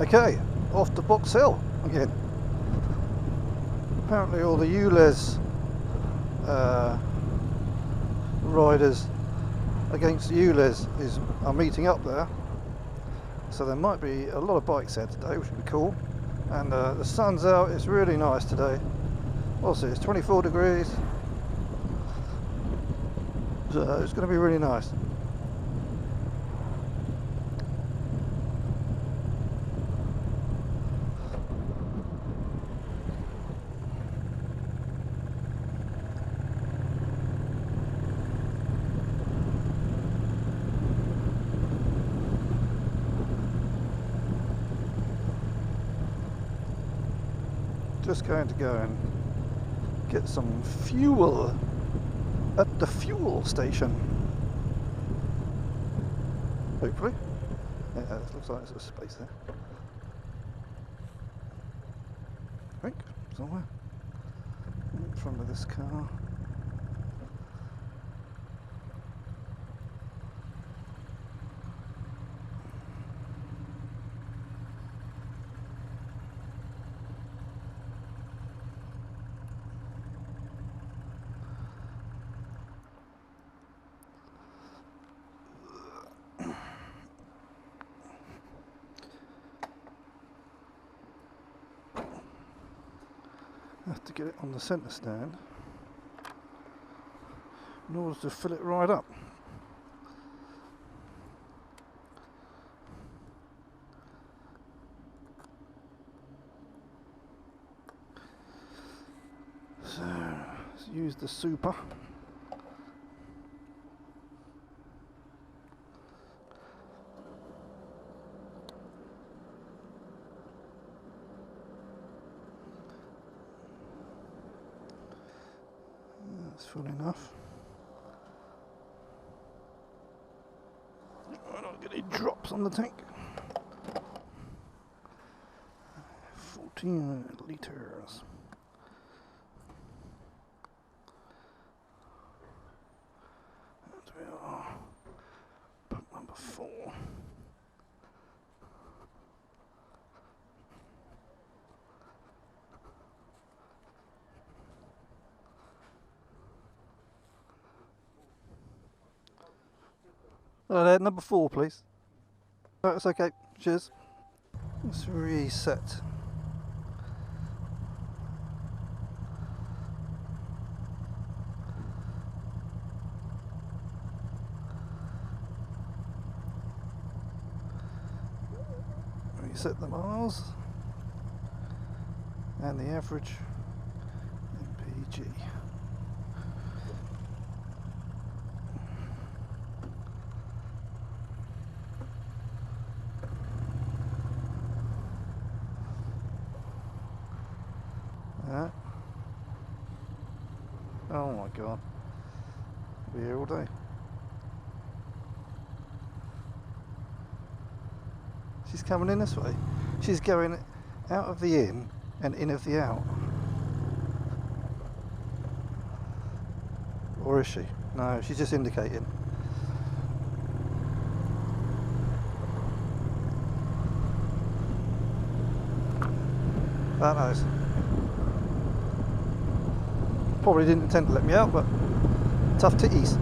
Okay, off to Box Hill again. Apparently all the ULEZ riders against the ULEZ are meeting up there. So there might be a lot of bikes there today, which would be cool. And the sun's out, it's really nice today. Also, it's 24 degrees. So it's going to be really nice. Just going to go and get some fuel at the fuel station. Hopefully. Yeah, it looks like there's a space there. I think, somewhere. In front of this car. I have to get it on the centre stand in order to fill it right up. So let's use the super. That's full enough. I don't get any drops on the tank. 14 litres. And we are pump number 4. Hello there, number 4 please. That's okay, cheers. Let's reset. Reset the miles and the average MPG. Oh my god, I'll be here all day. She's coming in this way. She's going out of the in and in of the out. Or is she? No, she's just indicating. That knows. Probably didn't intend to let me out, but tough titties.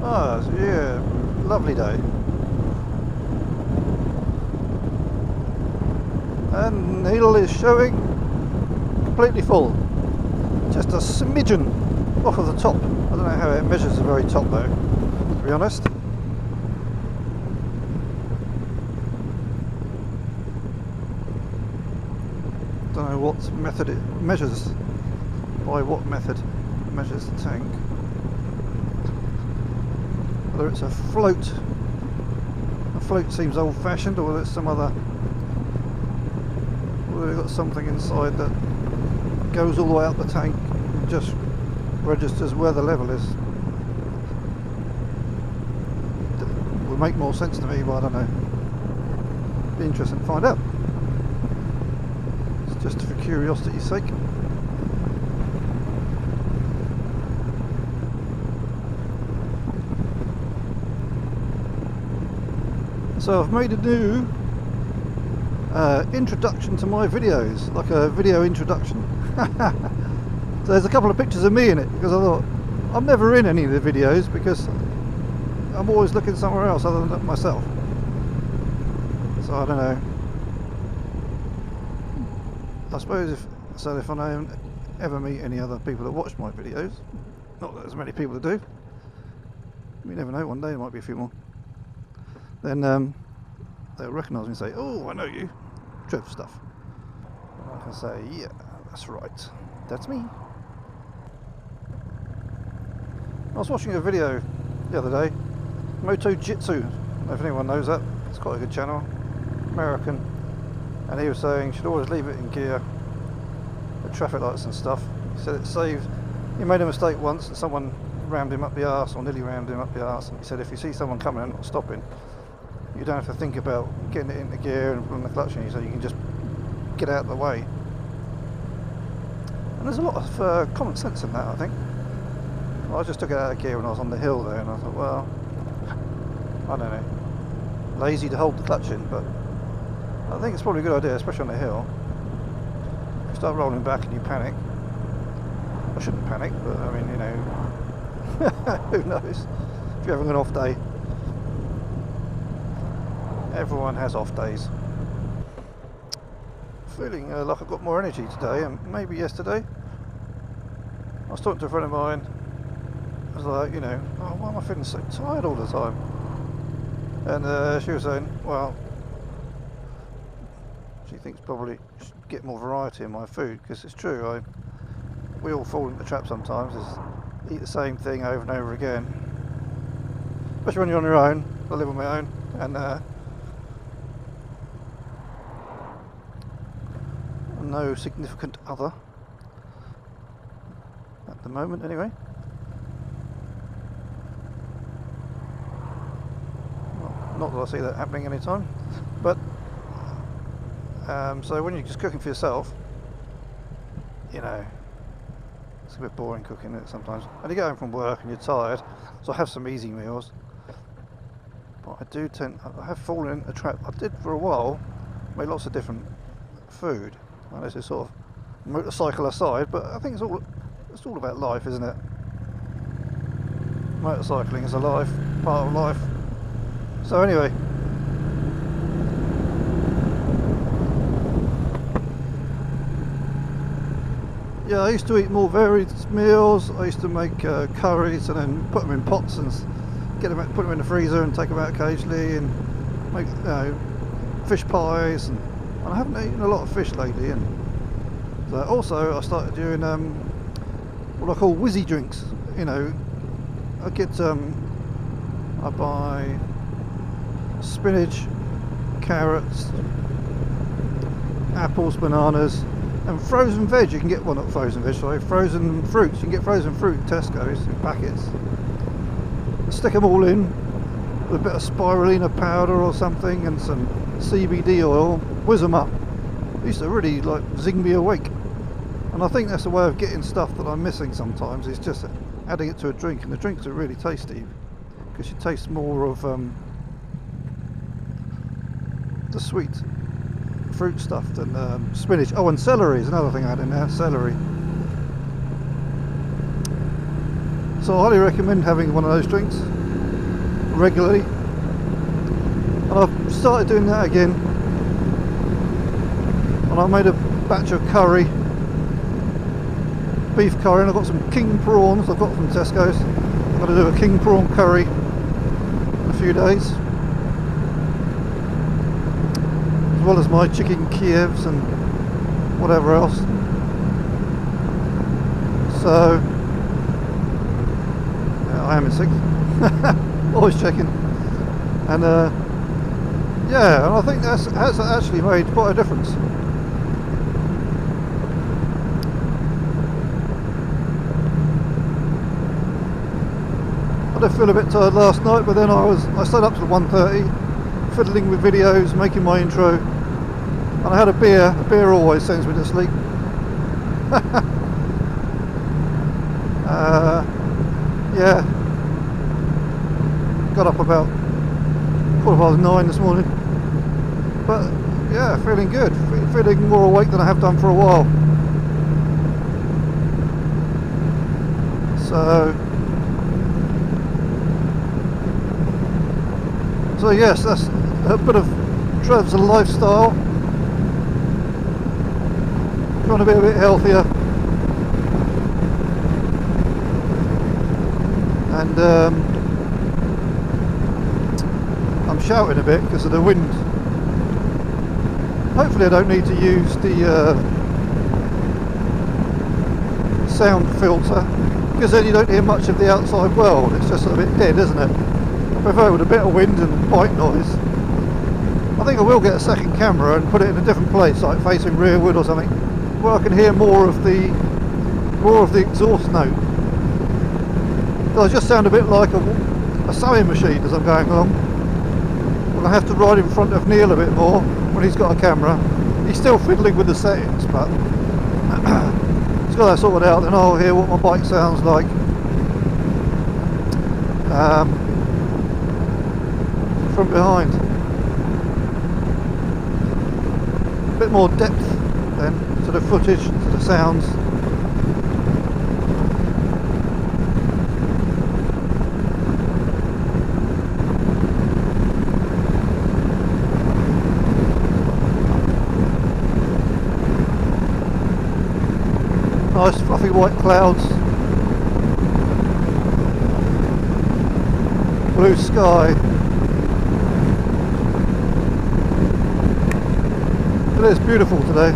Oh, yeah, lovely day. And Hill is showing completely full. Just a smidgen off of the top. I don't know how it measures the very top though, to be honest. Don't know what method it measures, by what method it measures the tank. Whether it's a float seems old fashioned, or whether it's some other, whether they've got something inside that goes all the way up the tank and just registers where the level is. It would make more sense to me, but I don't know. Be interesting to find out. just for curiosity's sake. So I've made a new introduction to my videos, like a video introduction. So there's a couple of pictures of me in it, because I thought I'm never in any of the videos because I'm always looking somewhere else other than myself. So I don't know. I suppose if I don't ever meet any other people that watch my videos, not that there's many people that do, you never know, one day there might be a few more, then they'll recognise me and say, "Oh, I know you, Trev stuff." And I can say, "Yeah, that's right, that's me." I was watching a video the other day, Moto Jitsu, I don't know if anyone knows that, it's quite a good channel, American, and he was saying you should always leave it in gear with traffic lights and stuff. He said it saved, he made a mistake once and someone rammed him up the arse, or nearly rammed him up the arse, and he said if you see someone coming and not stopping, you don't have to think about getting it into gear and putting the clutch in, so you can just get out of the way. And there's a lot of common sense in that, I think. I just took it out of gear when I was on the hill there, and I thought, well, I don't know, lazy to hold the clutch in, but I think it's probably a good idea, especially on the hill. If you start rolling back and you panic, I shouldn't panic, but I mean, you know, who knows, if you're having an off day. Everyone has off days. Feeling like I've got more energy today and maybe yesterday. I was talking to a friend of mine. I was like, you know, oh, why am I feeling so tired all the time? And she was saying, well, she thinks probably should get more variety in my food, because it's true. We all fall into the trap sometimes, is eat the same thing over and over again. Especially when you're on your own. I live on my own, and no significant other at the moment, anyway. Well, not that I see that happening anytime, but so when you're just cooking for yourself, you know, it's a bit boring cooking, isn't it, sometimes? And you get home from work and you're tired, so I have some easy meals. But I have fallen into a trap. I did for a while, made lots of different food. Well, this is sort of motorcycle aside, but I think it's all about life, isn't it? Motorcycling is a life, part of life. So anyway, yeah, I used to eat more varied meals. I used to make curries and then put them in pots and put them in the freezer and take them out occasionally, and make fish pies, and I haven't eaten a lot of fish lately. And so also I started doing what I call whizzy drinks. You know, I buy spinach, carrots, apples, bananas, and frozen veg. You can get, well, not frozen veg, sorry, frozen fruits. You can get frozen fruit at Tesco's in packets. Stick them all in with a bit of spirulina powder or something and some CBD oil, whiz them up. It used to really like zing me awake. And I think that's the way of getting stuff that I'm missing sometimes, is just adding it to a drink, and the drinks are really tasty because you taste more of the sweet fruit stuff than spinach. Oh, and celery is another thing I had in there, celery. So I highly recommend having one of those drinks regularly, and I've started doing that again. And I made a batch of curry, beef curry, and I've got some king prawns I've got from Tesco's. I'm going to do a king prawn curry in a few days, as well as my chicken Kievs and whatever else. So I am in sync. Always checking. And yeah, and I think has actually made quite a difference. I did feel a bit tired last night, but then I stayed up till 1:30 fiddling with videos, making my intro, And I had a beer. A beer always sends me to sleep. Yeah. Got up about 9:15 this morning. But yeah, feeling good. Feeling more awake than I have done for a while. So yes, that's a bit of Trev's lifestyle. Trying to be a bit healthier. And I'm shouting a bit because of the wind. Hopefully I don't need to use the sound filter, because then you don't hear much of the outside world. It's just a bit dead, isn't it? I prefer with a bit of wind and bike noise. I think I will get a second camera and put it in a different place, like facing rearward or something, where I can hear more of the exhaust note. I just sound a bit like a sewing machine as I'm going along. Well, I have to ride in front of Neil a bit more when he's got a camera. He's still fiddling with the settings, but he's got that sorted out. Then I'll hear what my bike sounds like. From behind. A bit more depth then to the footage, to the sounds. Nice fluffy white clouds, blue sky. It is beautiful today.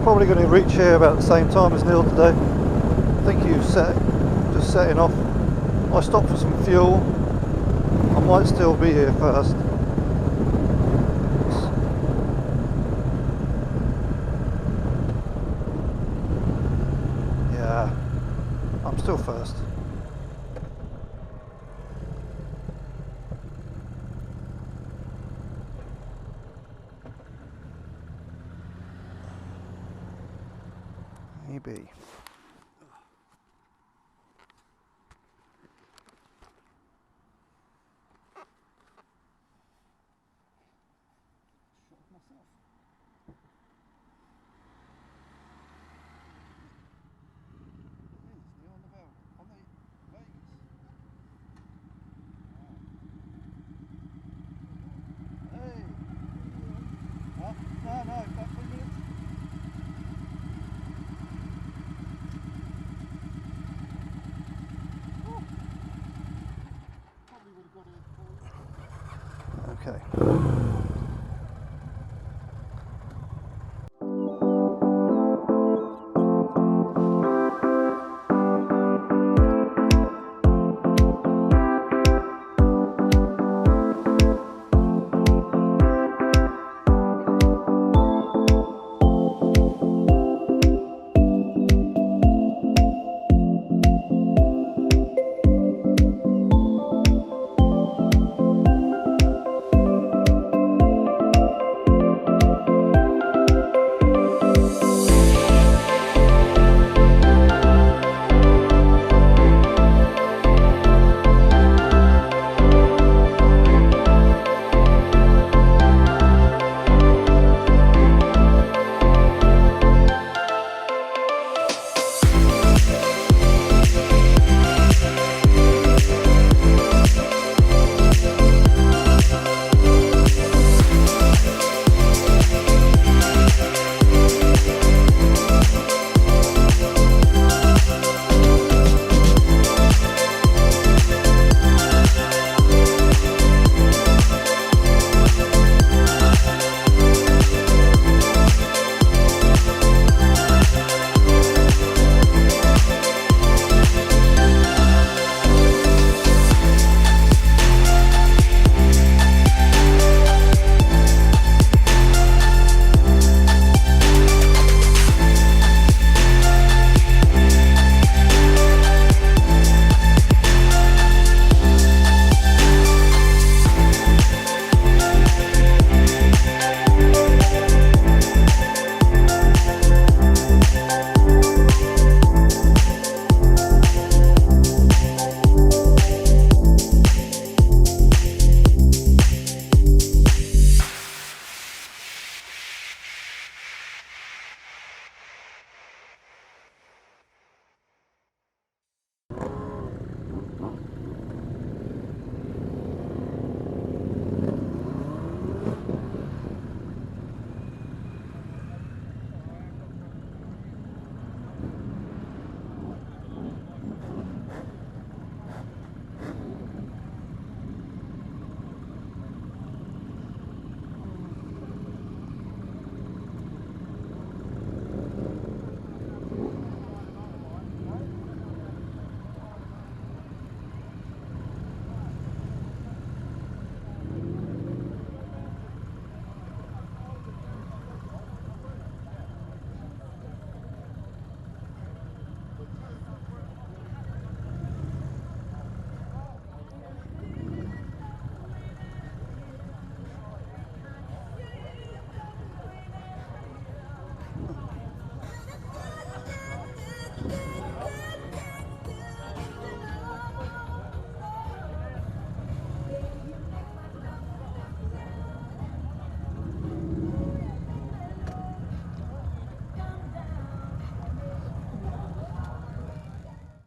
Probably going to reach here about the same time as Neil today. I think he was just setting off. I stopped for some fuel. I might still be here first. Yeah, I'm still first. Maybe.